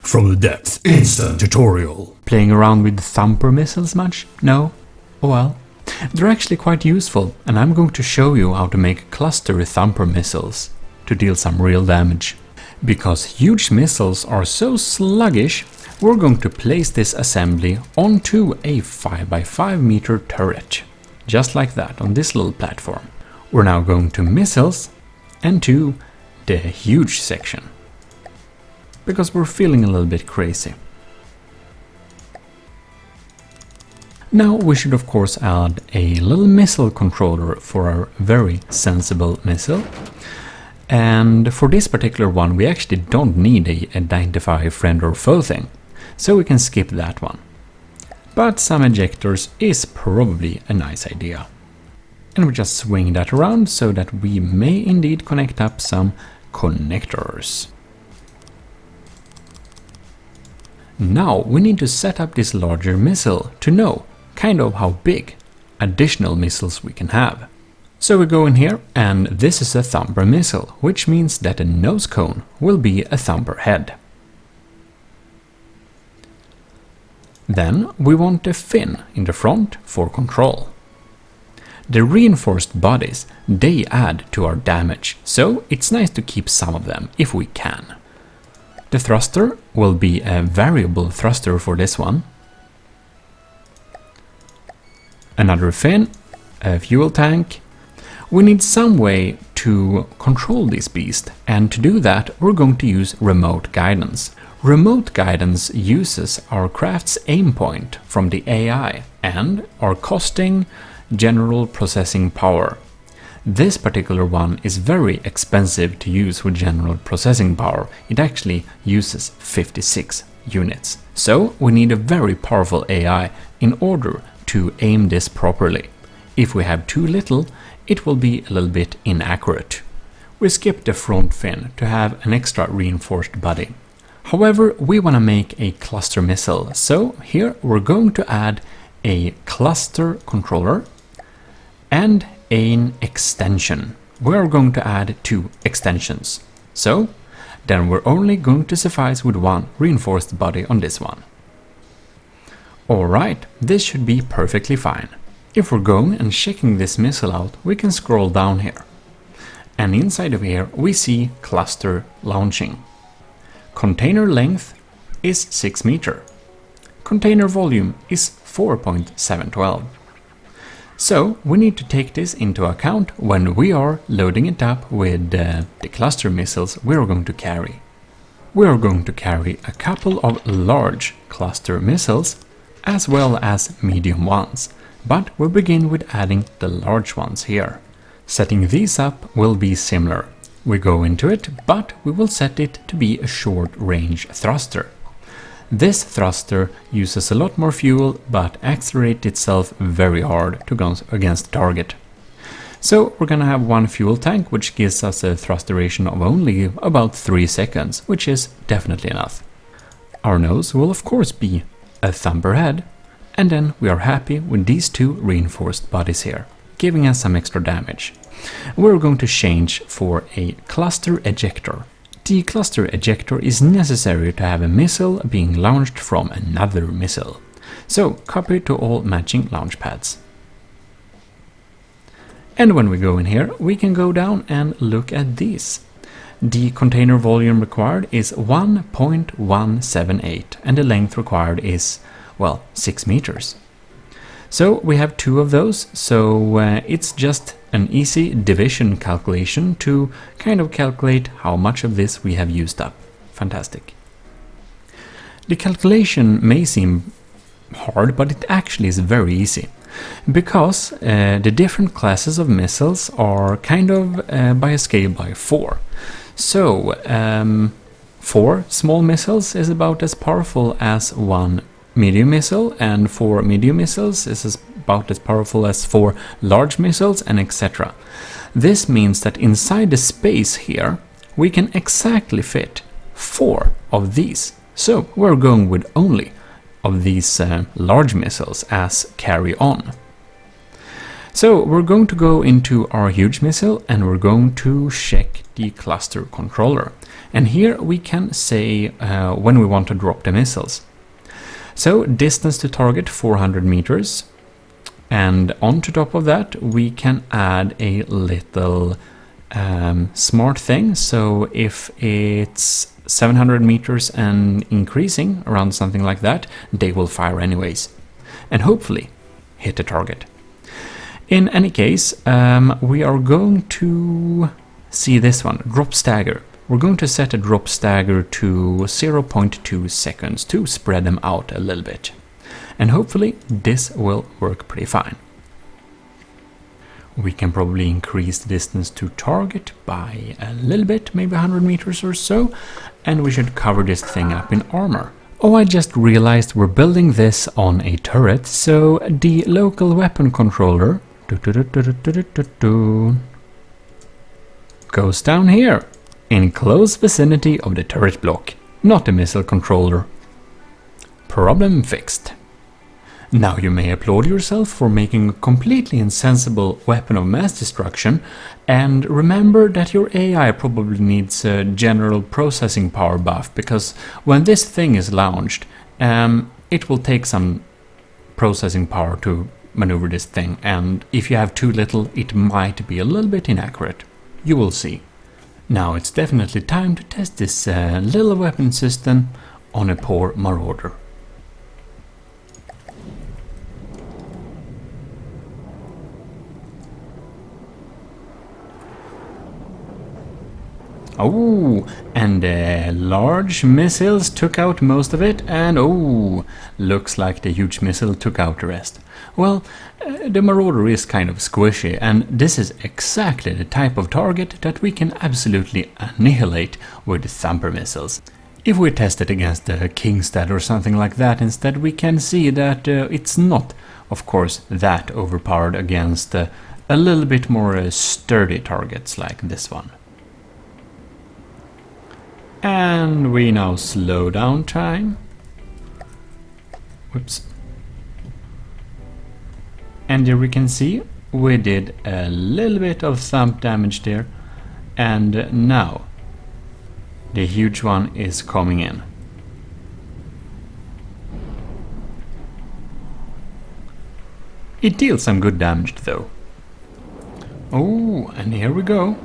from the depths instant tutorial. Playing around with Thumper missiles much? No? Oh well. They're actually quite useful, and I'm going to show you how to make cluster Thumper missiles to deal some real damage. Because huge missiles are so sluggish, we're going to place this assembly onto a 5x5 meter turret. Just like that, on this little platform. We're now going to missiles and to the huge section. Because we're feeling a little bit crazy. Now we should of course add a little missile controller for our very sensible missile. And for this particular one we actually don't need a identify friend or foe thing, so we can skip that one. But some ejectors is probably a nice idea. And we just swing that around so that we may indeed connect up some connectors. Now we need to set up this larger missile to know kind of how big additional missiles we can have. So we go in here, and this is a Thumper missile, which means that the nose cone will be a Thumper head. Then we want a fin in the front for control. The reinforced bodies, they add to our damage, so it's nice to keep some of them if we can. The thruster will be a variable thruster for this one. Another fin, a fuel tank. We need some way to control this beast, and to do that we're going to use remote guidance. Remote guidance uses our craft's aim point from the AI and are costing general processing power. This particular one is very expensive to use with general processing power. It actually uses 56 units. So we need a very powerful AI in order to aim this properly. If we have too little, it will be a little bit inaccurate. We skip the front fin to have an extra reinforced body. However, we want to make a cluster missile, so here we're going to add a cluster controller and an extension. We're going to add 2 extensions. So then we're only going to suffice with 1 reinforced body on this one. Alright, this should be perfectly fine. If we're going and checking this missile out, we can scroll down here. And inside of here we see cluster launching. Container length is 6 meter. Container volume is 4.712. So we need to take this into account when we are loading it up with the cluster missiles we are going to carry. We are going to carry a couple of large cluster missiles as well as medium ones, but we'll begin with adding the large ones here. Setting these up will be similar. We go into it, but we will set it to be a short-range thruster. This thruster uses a lot more fuel, but accelerates itself very hard to go against the target. So we're gonna have 1 fuel tank, which gives us a thrust duration of only about 3 seconds, which is definitely enough. Our nose will of course be a Thumper head, and then we are happy with these 2 reinforced bodies here, giving us some extra damage. We're going to change for a cluster ejector. The cluster ejector is necessary to have a missile being launched from another missile. So copy to all matching launch pads. And when we go in here, we can go down and look at these. The container volume required is 1.178 and the length required is, well, 6 meters. So we have 2 of those, so it's just an easy division calculation to kind of calculate how much of this we have used up. Fantastic. The calculation may seem hard, but it actually is very easy, because the different classes of missiles are kind of by a scale by 4. So 4 small missiles is about as powerful as 1 medium missile, and 4 medium missiles is about as powerful as 4 large missiles, and etc. This means that inside the space here we can exactly fit 4 of these. So we're going with only of these large missiles as carry on. So we're going to go into our huge missile and we're going to check the cluster controller. And here we can say when we want to drop the missiles. So distance to target 400 meters. And on top of that we can add a little smart thing. So if it's 700 meters and increasing, around something like that, they will fire anyways. And hopefully hit the target. In any case, we are going to see this one, drop stagger. We're going to set a drop stagger to 0.2 seconds to spread them out a little bit. And hopefully this will work pretty fine. We can probably increase the distance to target by a little bit, maybe 100 meters or so, and we should cover this thing up in armor. Oh, I just realized we're building this on a turret, so the local weapon controller goes down here, in close vicinity of the turret block, not the missile controller. Problem fixed. Now you may applaud yourself for making a completely insensible weapon of mass destruction, and remember that your AI probably needs a general processing power buff, because when this thing is launched, it will take some processing power to maneuver this thing, and if you have too little, it might be a little bit inaccurate. You will see. Now it's definitely time to test this little weapon system on a poor marauder. Oh, and large missiles took out most of it, and oh, looks like the huge missile took out the rest. Well, the Marauder is kind of squishy, and this is exactly the type of target that we can absolutely annihilate with Thumper missiles. If we test it against the Kingstad or something like that instead, we can see that it's not, of course, that overpowered against a little bit more sturdy targets like this one. And we now slow down time. Whoops. And here we can see we did a little bit of thump damage there. And now the huge one is coming in. It deals some good damage though. Oh, and here we go.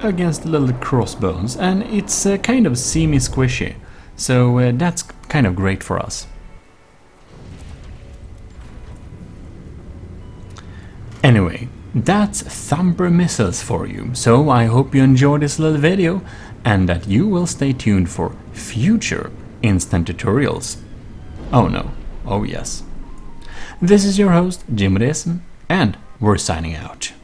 Against the little crossbones, and it's kind of semi-squishy, so that's kind of great for us. Anyway, that's Thumper missiles for you, so I hope you enjoyed this little video and that you will stay tuned for future instant tutorials. Oh no, oh yes. This is your host, Jim, and we're signing out.